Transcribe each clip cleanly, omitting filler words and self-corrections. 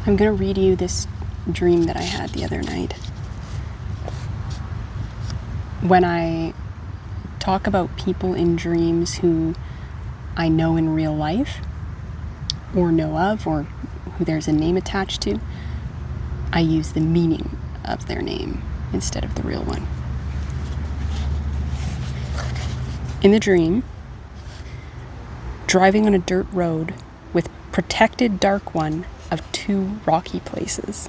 I'm going to read you this dream that I had the other night. When I talk about people in dreams who I know in real life, or know of, or who there's a name attached to, I use the meaning of their name instead of the real one. In the dream, driving on a dirt road with protected dark one of 2 rocky places.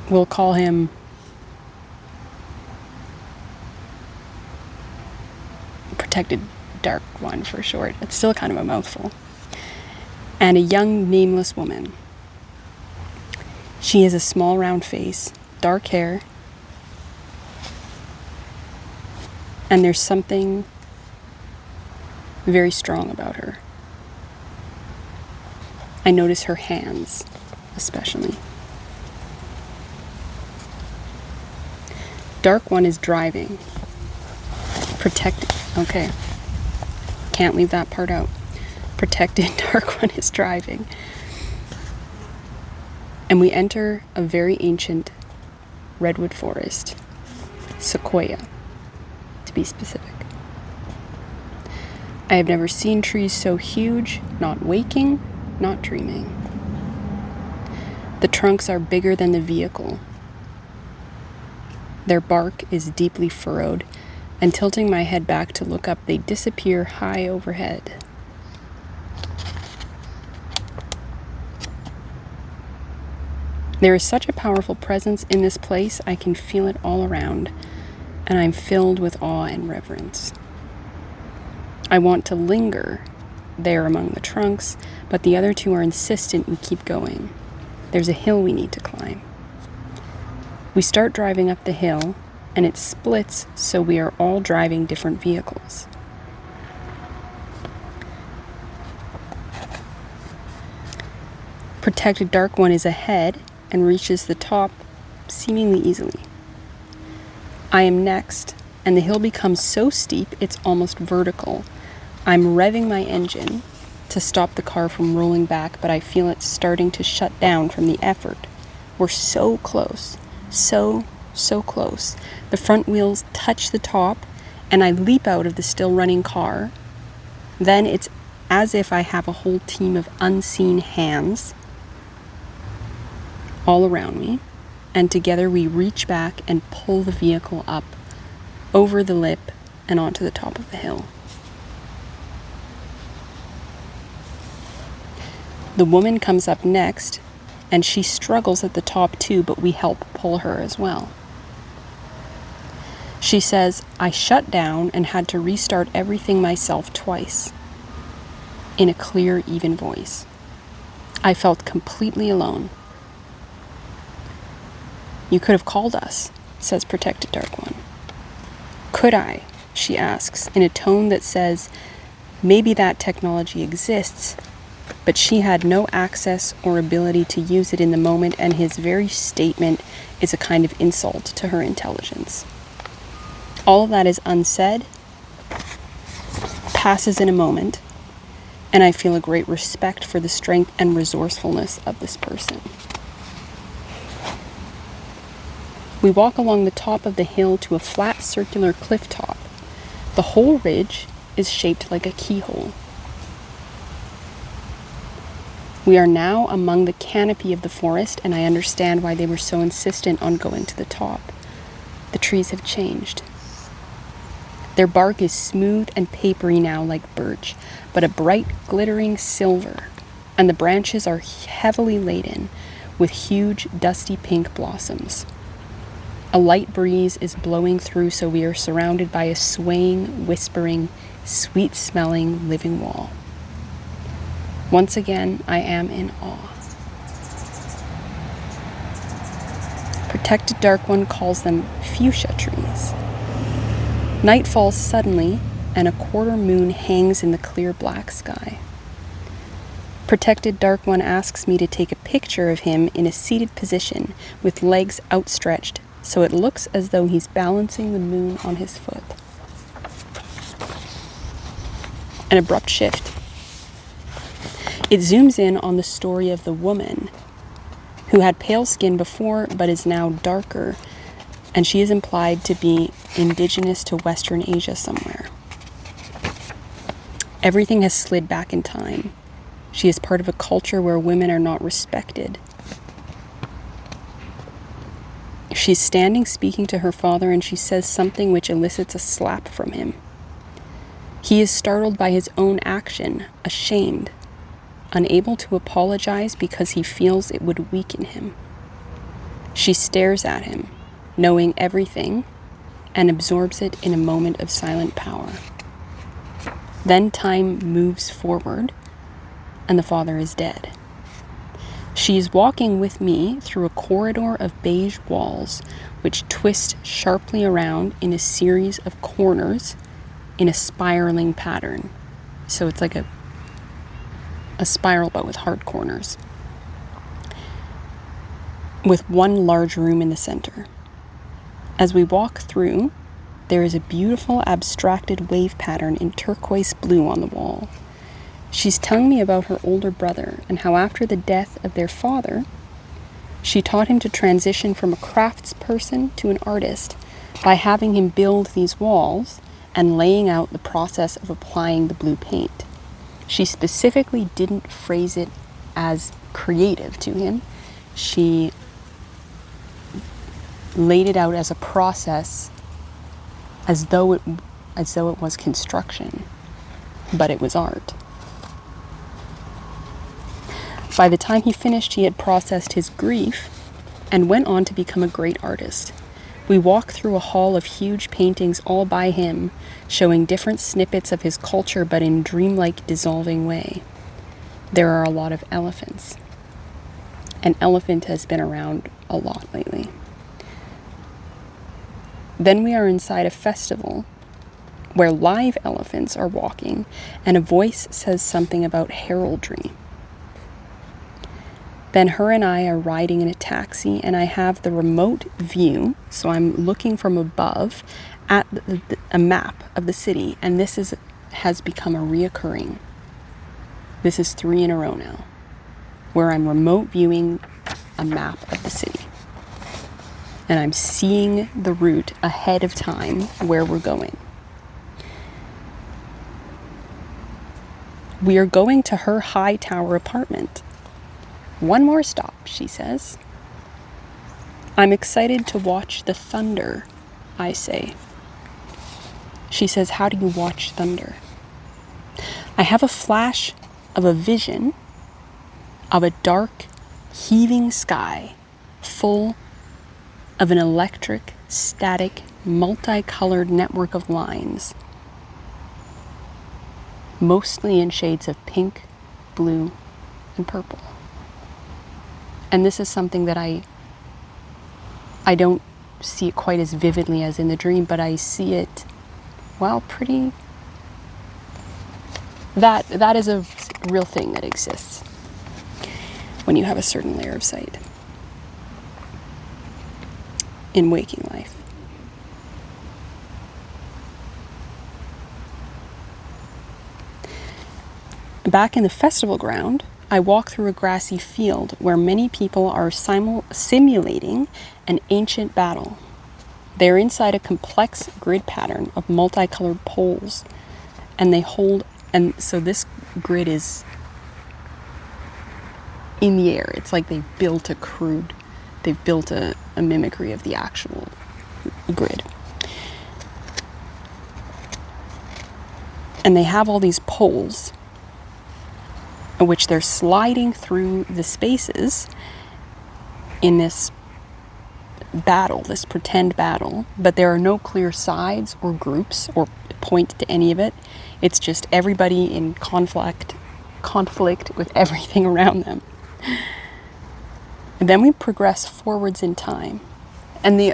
We'll call him protected dark one for short. It's still kind of a mouthful. And a young nameless woman. She has a small round face, dark hair, and there's something very strong about her. I notice her hands, especially. Dark one is driving. Protected. Okay. Can't leave that part out. Protected dark one is driving. And we enter a very ancient redwood forest. Sequoia, to be specific. I have never seen trees so huge, not waking, not dreaming. The trunks are bigger than the vehicle. Their bark is deeply furrowed, and tilting my head back to look up, they disappear high overhead. There is such a powerful presence in this place, I can feel it all around, and I'm filled with awe and reverence. I want to linger there among the trunks, but the other 2 are insistent we keep going. There's a hill we need to climb. We start driving up the hill, and it splits, so we are all driving different vehicles. Protected dark one is ahead and reaches the top seemingly easily. I am next, and the hill becomes so steep it's almost vertical. I'm revving my engine to stop the car from rolling back, but I feel it starting to shut down from the effort. We're so close. So close. The front wheels touch the top, and I leap out of the still running car. Then it's as if I have a whole team of unseen hands all around me, and together we reach back and pull the vehicle up over the lip and onto the top of the hill. The woman comes up next, and she struggles at the top too, but we help pull her as well. She says, I shut down and had to restart everything myself twice, in a clear, even voice. I felt completely alone. You could have called us, says Protected Dark One. Could I? She asks, in a tone that says, maybe that technology exists, but she had no access or ability to use it in the moment, and his very statement is a kind of insult to her intelligence. All of that is unsaid, passes in a moment, and I feel a great respect for the strength and resourcefulness of this person. We walk along the top of the hill to a flat circular cliff top. The whole ridge is shaped like a keyhole. We are now among the canopy of the forest, and I understand why they were so insistent on going to the top. The trees have changed. Their bark is smooth and papery now like birch, but a bright glittering silver, and the branches are heavily laden with huge dusty pink blossoms. A light breeze is blowing through, so we are surrounded by a swaying, whispering, sweet-smelling living wall. Once again, I am in awe. Protected Dark One calls them fuchsia trees. Night falls suddenly, and a quarter moon hangs in the clear black sky. Protected Dark One asks me to take a picture of him in a seated position with legs outstretched, so it looks as though he's balancing the moon on his foot. An abrupt shift. It zooms in on the story of the woman who had pale skin before but is now darker, and she is implied to be indigenous to Western Asia somewhere. Everything has slid back in time. She is part of a culture where women are not respected. She's standing speaking to her father, and she says something which elicits a slap from him. He is startled by his own action, ashamed, unable to apologize because he feels it would weaken him. She stares at him, knowing everything, and absorbs it in a moment of silent power. Then time moves forward, and the father is dead. She is walking with me through a corridor of beige walls, which twist sharply around in a series of corners in a spiraling pattern. So it's like a spiral, but with hard corners, with one large room in the center. As we walk through, there is a beautiful abstracted wave pattern in turquoise blue on the wall. She's telling me about her older brother and how after the death of their father, she taught him to transition from a craftsperson to an artist by having him build these walls and laying out the process of applying the blue paint. She specifically didn't phrase it as creative to him. She laid it out as a process, as though it was construction, but it was art. By the time he finished, he had processed his grief and went on to become a great artist. We walk through a hall of huge paintings all by him, showing different snippets of his culture, but in dreamlike, dissolving way. There are a lot of elephants. An elephant has been around a lot lately. Then we are inside a festival where live elephants are walking, and a voice says something about heraldry. Then her and I are riding in a taxi, and I have the remote view, so I'm looking from above at a map of the city, and this has become a reoccurring. This is 3 in a row now, where I'm remote viewing a map of the city. And I'm seeing the route ahead of time where we're going. We are going to her high tower apartment. One more stop, she says. I'm excited to watch the thunder, I say. She says, how do you watch thunder? I have a flash of a vision of a dark, heaving sky full of an electric, static, multicolored network of lines, mostly in shades of pink, blue, and purple. And this is something that I don't see it quite as vividly as in the dream, but I see it, well, pretty... That is a real thing that exists when you have a certain layer of sight in waking life. Back in the festival ground, I walk through a grassy field where many people are simulating an ancient battle. They're inside a complex grid pattern of multicolored poles, and so this grid is in the air. It's like they've built a mimicry of the actual grid. And they have all these poles, which they're sliding through the spaces in this battle, this pretend battle, but there are no clear sides or groups or point to any of it. It's just everybody in conflict with everything around them. And then we progress forwards in time. And the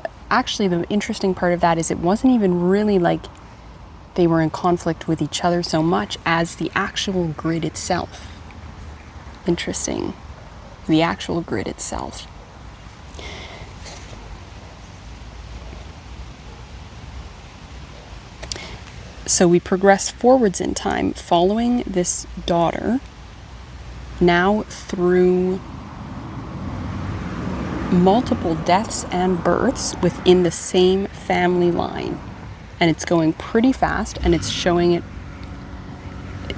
interesting part of that is it wasn't even really like they were in conflict with each other so much as the actual grid itself. Interesting. The actual grid itself. So we progress forwards in time following this daughter Now, through multiple deaths and births within the same family line, and it's going pretty fast, and it's showing it.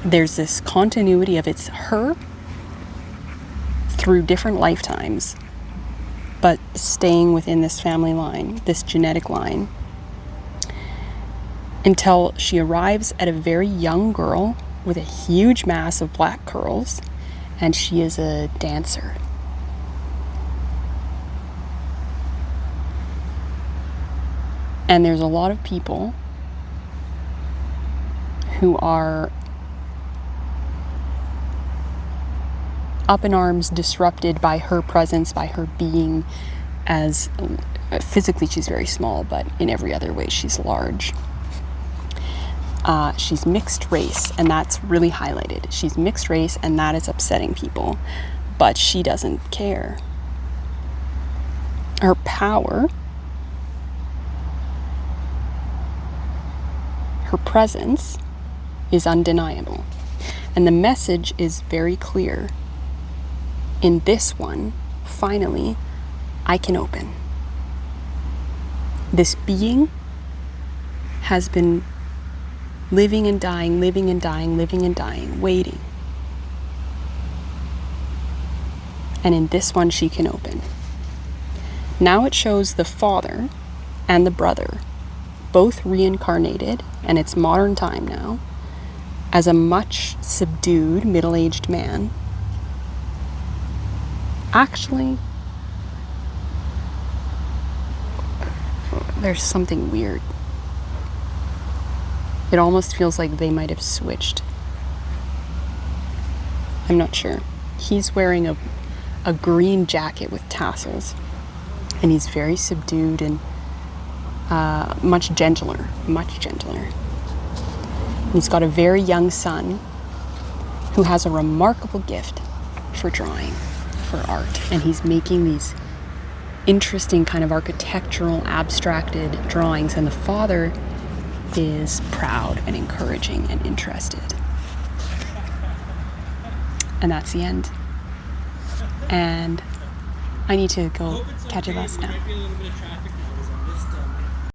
There's this continuity of it's her through different lifetimes, but staying within this family line, this genetic line, until she arrives at a very young girl with a huge mass of black curls, and she is a dancer. And there's a lot of people who are up in arms, disrupted by her presence, by her being, as physically she's very small, but in every other way she's large. She's mixed race, and that's really highlighted. She's mixed race, and that is upsetting people, but she doesn't care. Her power, her presence is undeniable, and the message is very clear. In this one, finally, I can open. This being has been living and dying, living and dying, living and dying, waiting. And in this one, she can open. Now it shows the father and the brother, both reincarnated, and it's modern time now, as a much subdued, middle-aged man. Actually, there's something weird. It almost feels like they might have switched. I'm not sure. He's wearing a green jacket with tassels, and he's very subdued and much gentler. He's got a very young son who has a remarkable gift for drawing, for art, and he's making these interesting kind of architectural, abstracted drawings, and the father is proud and encouraging and interested. And that's the end. And I need to go catch a bus now.